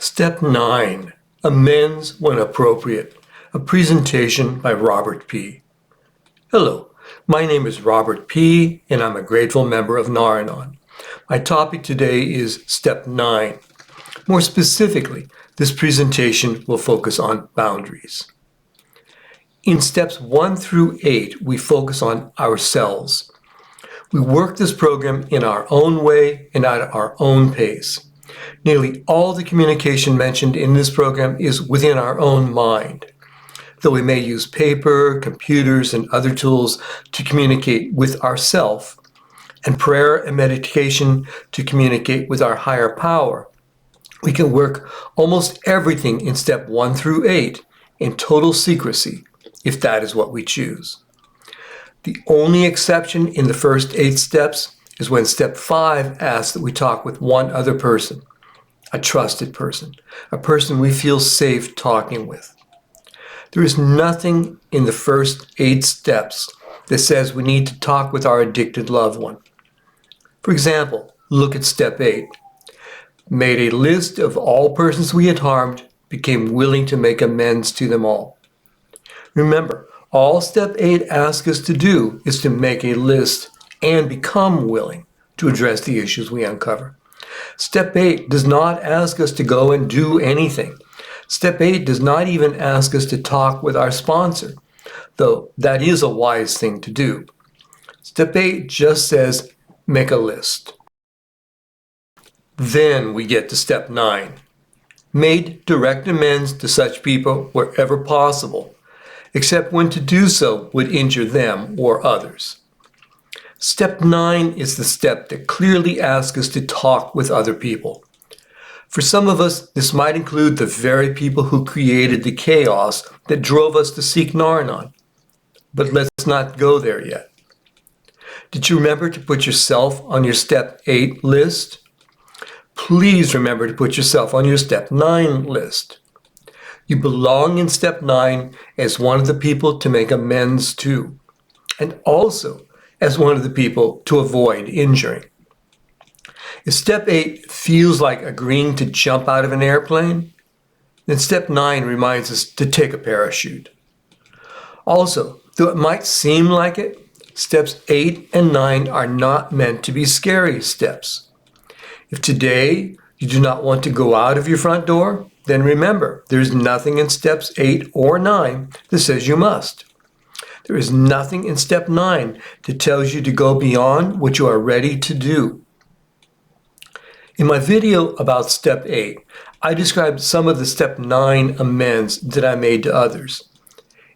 Step 9. Amends when appropriate. A presentation by Robert P. Hello, my name is Robert P. and I'm a grateful member of Naranon. My topic today is Step 9. More specifically, this presentation will focus on boundaries. In steps 1 through 8, we focus on ourselves. We work this program in our own way and at our own pace. Nearly all the communication mentioned in this program is within our own mind, though we may use paper, computers, and other tools to communicate with ourself, and prayer and meditation to communicate with our higher power. We can work almost everything in step 1 through 8 in total secrecy, if that is what we choose. The only exception in the first 8 steps is when step 5 asks that we talk with one other person, a trusted person, a person we feel safe talking with. There is nothing in the first 8 steps that says we need to talk with our addicted loved one. For example, look at step 8. Made a list of all persons we had harmed, became willing to make amends to them all. Remember, all step 8 asks us to do is to make a list and become willing to address the issues we uncover. Step 8 does not ask us to go and do anything. Step 8 does not even ask us to talk with our sponsor, though that is a wise thing to do. Step 8 just says, make a list. Then we get to step 9. Made direct amends to such people wherever possible, except when to do so would injure them or others. Step 9 is the step that clearly asks us to talk with other people. For some of us, this might include the very people who created the chaos that drove us to seek Naranon. But let's not go there yet. Did you remember to put yourself on your step 8 list? Please remember to put yourself on your step 9 list. You belong in step 9 as one of the people to make amends to, and also as one of the people to avoid injuring. If step 8 feels like agreeing to jump out of an airplane, then step 9 reminds us to take a parachute. Also, though it might seem like it, steps 8 and 9 are not meant to be scary steps. If today you do not want to go out of your front door, then remember, there is nothing in steps 8 or 9 that says you must. There is nothing in step 9 that tells you to go beyond what you are ready to do. In my video about step 8, I described some of the step 9 amends that I made to others.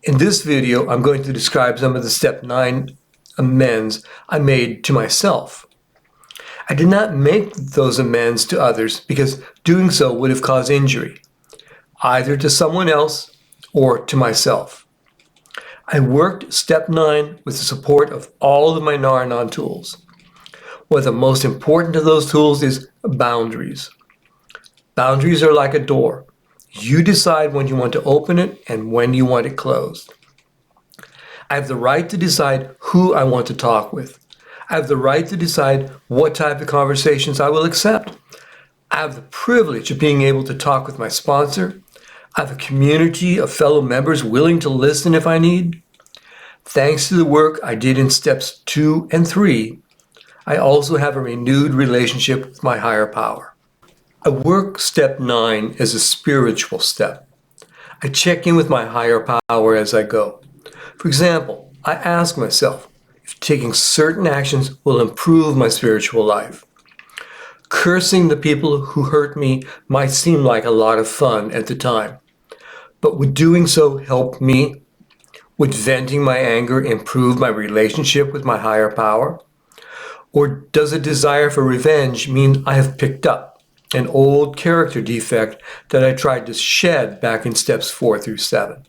In this video, I'm going to describe some of the step 9 amends I made to myself. I did not make those amends to others because doing so would have caused injury, either to someone else or to myself. I worked step 9 with the support of all of my Naranon tools. One of the most important of those tools is boundaries. Boundaries are like a door. You decide when you want to open it and when you want it closed. I have the right to decide who I want to talk with. I have the right to decide what type of conversations I will accept. I have the privilege of being able to talk with my sponsor. I have a community of fellow members willing to listen if I need. Thanks to the work I did in steps 2 and 3, I also have a renewed relationship with my higher power. I work step 9 as a spiritual step. I check in with my higher power as I go. For example, I ask myself if taking certain actions will improve my spiritual life. Cursing the people who hurt me might seem like a lot of fun at the time, but would doing so help me? Would venting my anger improve my relationship with my higher power? Or does a desire for revenge mean I have picked up an old character defect that I tried to shed back in steps 4 through 7?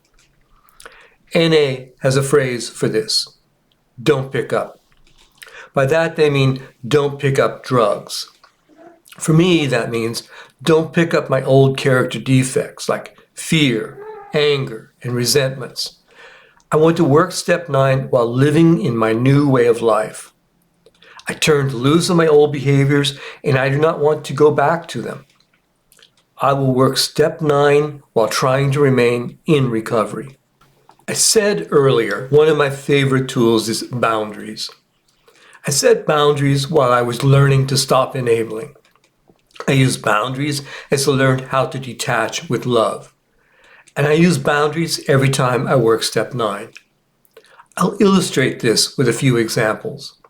NA has a phrase for this: don't pick up. By that they mean don't pick up drugs. For me, that means don't pick up my old character defects like fear, anger, and resentments. I want to work step 9 while living in my new way of life. I turned loose of my old behaviors and I do not want to go back to them. I will work step 9 while trying to remain in recovery. I said earlier, one of my favorite tools is boundaries. I set boundaries while I was learning to stop enabling. I use boundaries as I learned how to detach with love. And I use boundaries every time I work step 9. I'll illustrate this with a few examples.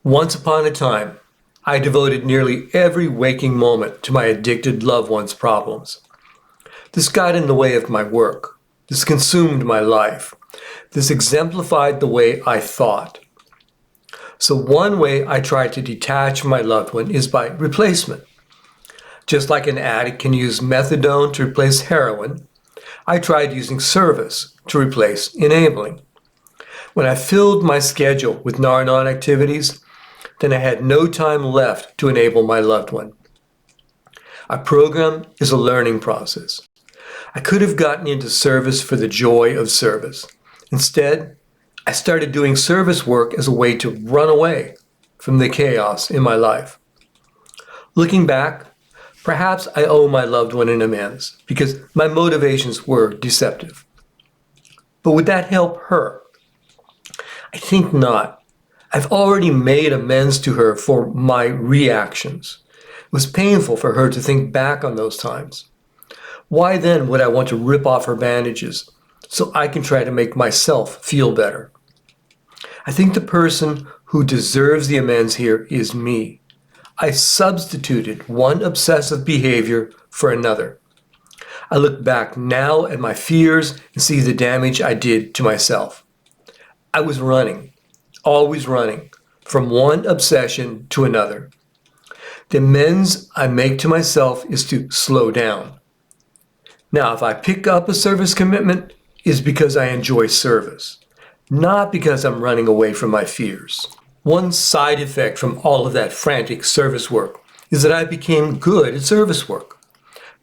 Once upon a time, I devoted nearly every waking moment to my addicted loved one's problems. This got in the way of my work. This consumed my life. This exemplified the way I thought. So one way I try to detach from my loved one is by replacement. Just like an addict can use methadone to replace heroin, I tried using service to replace enabling. When I filled my schedule with Nar-Anon activities, then I had no time left to enable my loved one. A program is a learning process. I could have gotten into service for the joy of service. Instead, I started doing service work as a way to run away from the chaos in my life. Looking back, perhaps I owe my loved one an amends because my motivations were deceptive. But would that help her? I think not. I've already made amends to her for my reactions. It was painful for her to think back on those times. Why then would I want to rip off her bandages so I can try to make myself feel better? I think the person who deserves the amends here is me. I substituted one obsessive behavior for another. I look back now at my fears and see the damage I did to myself. I was running, always running, from one obsession to another. The amends I make to myself is to slow down. Now, if I pick up a service commitment, it's because I enjoy service, not because I'm running away from my fears. One side effect from all of that frantic service work is that I became good at service work.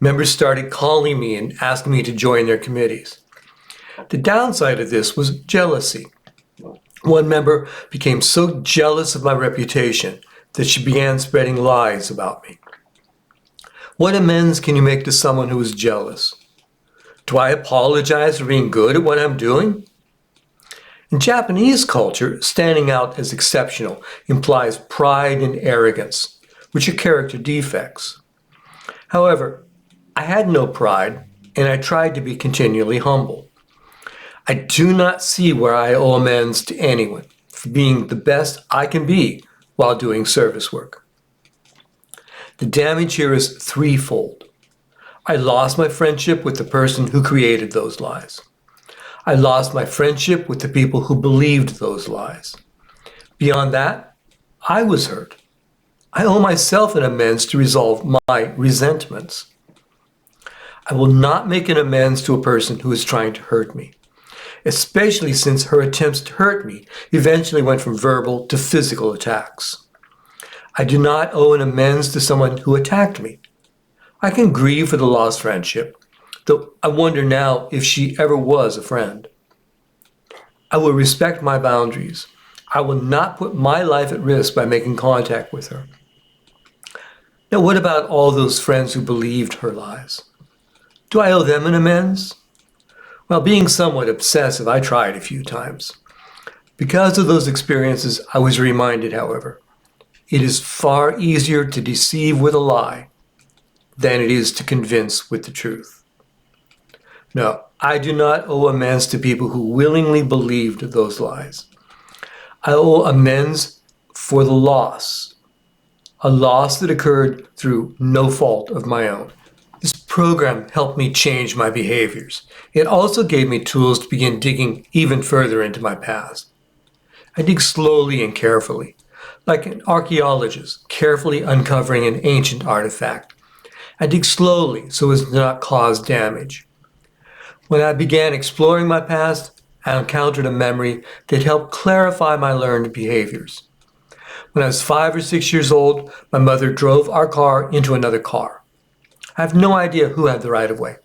Members started calling me and asking me to join their committees. The downside of this was jealousy. One member became so jealous of my reputation that she began spreading lies about me. What amends can you make to someone who is jealous? Do I apologize for being good at what I'm doing? In Japanese culture, standing out as exceptional implies pride and arrogance, which are character defects. However, I had no pride, and I tried to be continually humble. I do not see where I owe amends to anyone for being the best I can be while doing service work. The damage here is threefold. I lost my friendship with the person who created those lies. I lost my friendship with the people who believed those lies. Beyond that, I was hurt. I owe myself an amends to resolve my resentments. I will not make an amends to a person who is trying to hurt me, especially since her attempts to hurt me eventually went from verbal to physical attacks. I do not owe an amends to someone who attacked me. I can grieve for the lost friendship, though I wonder now if she ever was a friend. I will respect my boundaries. I will not put my life at risk by making contact with her. Now, what about all those friends who believed her lies? Do I owe them an amends? Well, being somewhat obsessive, I tried a few times. Because of those experiences, I was reminded, however, it is far easier to deceive with a lie than it is to convince with the truth. No, I do not owe amends to people who willingly believed those lies. I owe amends for the loss, a loss that occurred through no fault of my own. This program helped me change my behaviors. It also gave me tools to begin digging even further into my past. I dig slowly and carefully, like an archaeologist carefully uncovering an ancient artifact. I dig slowly so as to not cause damage. When I began exploring my past, I encountered a memory that helped clarify my learned behaviors. When I was 5 or 6 years old, my mother drove our car into another car. I have no idea who had the right-of-way.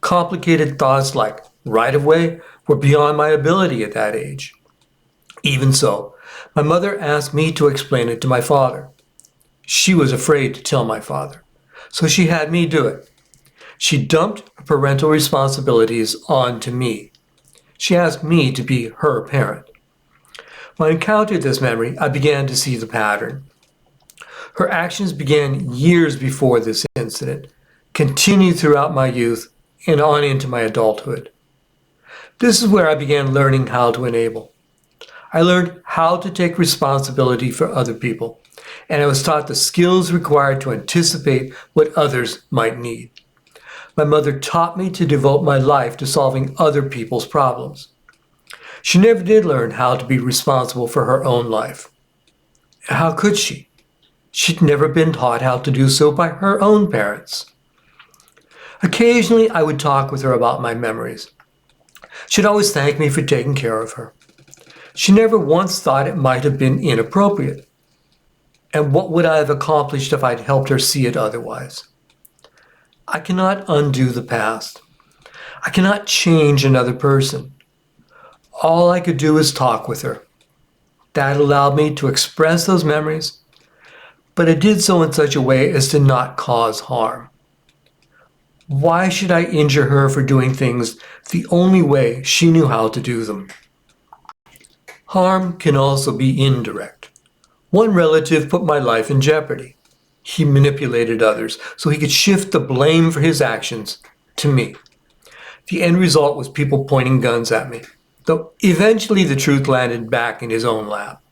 Complicated thoughts like right-of-way were beyond my ability at that age. Even so, my mother asked me to explain it to my father. She was afraid to tell my father. So she had me do it. She dumped parental responsibilities onto me. She asked me to be her parent. When I encountered this memory, I began to see the pattern. Her actions began years before this incident, continued throughout my youth, and on into my adulthood. This is where I began learning how to enable. I learned how to take responsibility for other people, and I was taught the skills required to anticipate what others might need. My mother taught me to devote my life to solving other people's problems. She never did learn how to be responsible for her own life. How could she? She'd never been taught how to do so by her own parents. Occasionally, I would talk with her about my memories. She'd always thank me for taking care of her. She never once thought it might have been inappropriate. And what would I have accomplished if I'd helped her see it otherwise? I cannot undo the past. I cannot change another person. All I could do is talk with her. That allowed me to express those memories, but I did so in such a way as to not cause harm. Why should I injure her for doing things the only way she knew how to do them? Harm can also be indirect. One relative put my life in jeopardy. He manipulated others so he could shift the blame for his actions to me. The end result was people pointing guns at me, though eventually the truth landed back in his own lap.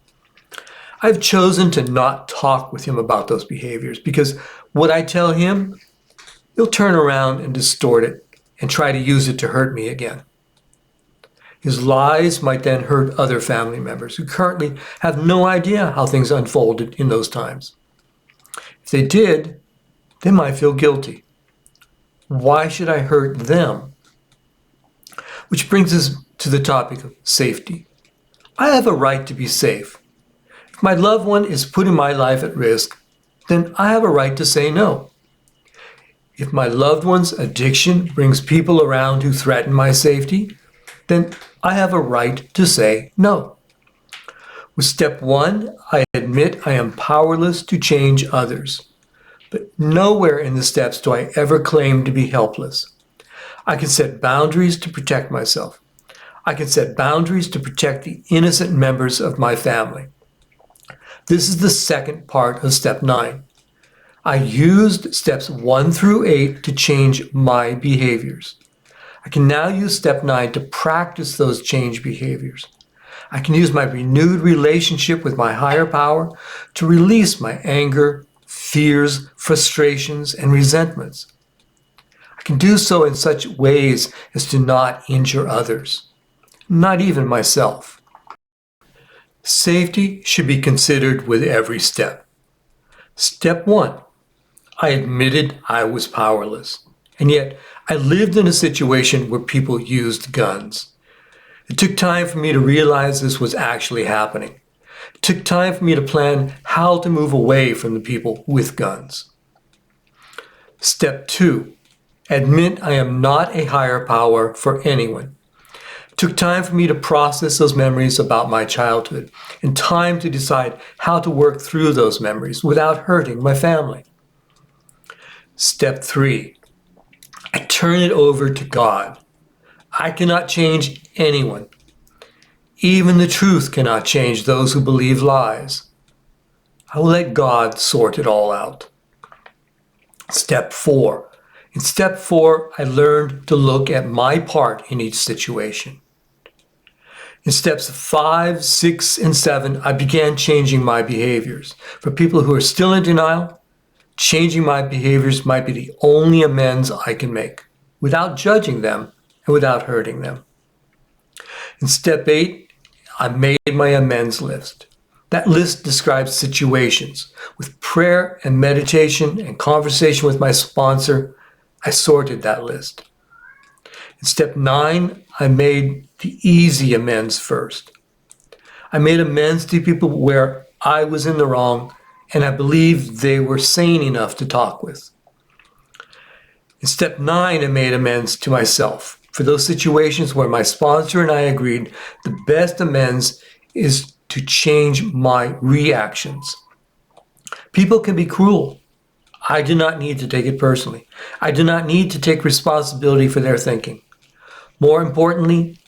I've chosen to not talk with him about those behaviors because what I tell him, he'll turn around and distort it and try to use it to hurt me again. His lies might then hurt other family members who currently have no idea how things unfolded in those times. If they did, they might feel guilty. Why should I hurt them? Which brings us to the topic of safety. I have a right to be safe. If my loved one is putting my life at risk, then I have a right to say no. If my loved one's addiction brings people around who threaten my safety, then I have a right to say no. With step 1, I admit I am powerless to change others. But nowhere in the steps do I ever claim to be helpless. I can set boundaries to protect myself. I can set boundaries to protect the innocent members of my family. This is the second part of step 9. I used steps 1 through 8 to change my behaviors. I can now use step 9 to practice those changed behaviors. I can use my renewed relationship with my higher power to release my anger, fears, frustrations, and resentments. I can do so in such ways as to not injure others, not even myself. Safety should be considered with every step. Step 1, I admitted I was powerless, and yet I lived in a situation where people used guns. It took time for me to realize this was actually happening. It took time for me to plan how to move away from the people with guns. Step 2, admit I am not a higher power for anyone. It took time for me to process those memories about my childhood and time to decide how to work through those memories without hurting my family. Step 3, I turn it over to God. I cannot change anyone. Even the truth cannot change those who believe lies. I will let God sort it all out. Step 4. In step 4, I learned to look at my part in each situation. In steps 5, 6, and 7, I began changing my behaviors. For people who are still in denial, changing my behaviors might be the only amends I can make, without judging them and without hurting them. In step 8, I made my amends list. That list describes situations. With prayer and meditation and conversation with my sponsor, I sorted that list. In step 9, I made the easy amends first. I made amends to people where I was in the wrong and I believed they were sane enough to talk with. In step 9, I made amends to myself for those situations where my sponsor and I agreed the best amends is to change my reactions. People can be cruel. I do not need to take it personally. I do not need to take responsibility for their thinking. More importantly,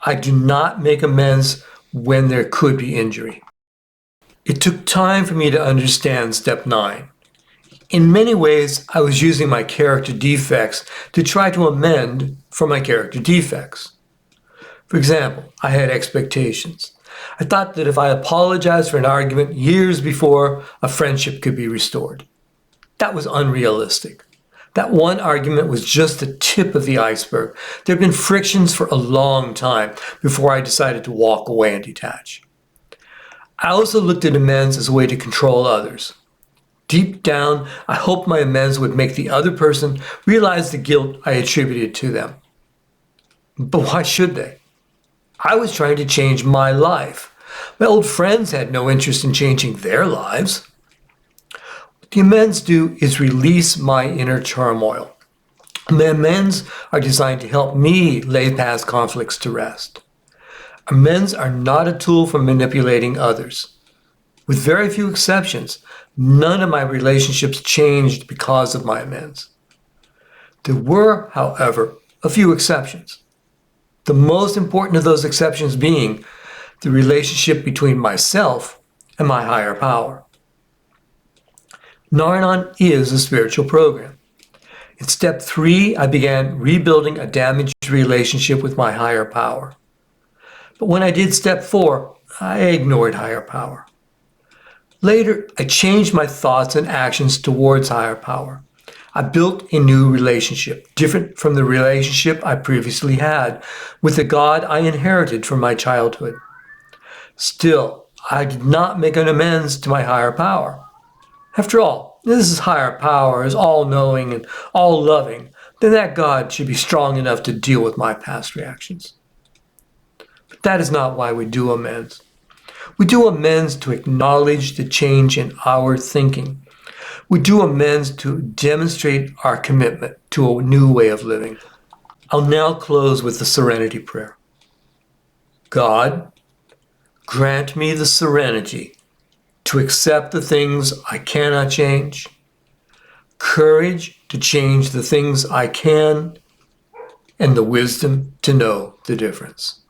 I do not make amends when there could be injury. It took time for me to understand step 9. In many ways, I was using my character defects to try to amend for my character defects. For example, I had expectations. I thought that if I apologized for an argument years before, a friendship could be restored. That was unrealistic. That one argument was just the tip of the iceberg. There had been frictions for a long time before I decided to walk away and detach. I also looked at amends as a way to control others. Deep down, I hoped my amends would make the other person realize the guilt I attributed to them. But why should they? I was trying to change my life. My old friends had no interest in changing their lives. What the amends do is release my inner turmoil. The amends are designed to help me lay past conflicts to rest. Amends are not a tool for manipulating others. With very few exceptions, none of my relationships changed because of my amends. There were, however, a few exceptions. The most important of those exceptions being the relationship between myself and my higher power. Nine is a spiritual program. In step 3, I began rebuilding a damaged relationship with my higher power. But when I did step 4, I ignored higher power. Later, I changed my thoughts and actions towards higher power. I built a new relationship, different from the relationship I previously had with the God I inherited from my childhood. Still, I did not make an amends to my higher power. After all, this higher power is all-knowing and all-loving. Then that God should be strong enough to deal with my past reactions. But that is not why we do amends. We do amends to acknowledge the change in our thinking. We do amends to demonstrate our commitment to a new way of living. I'll now close with the serenity prayer. God, grant me the serenity to accept the things I cannot change, courage to change the things I can, and the wisdom to know the difference.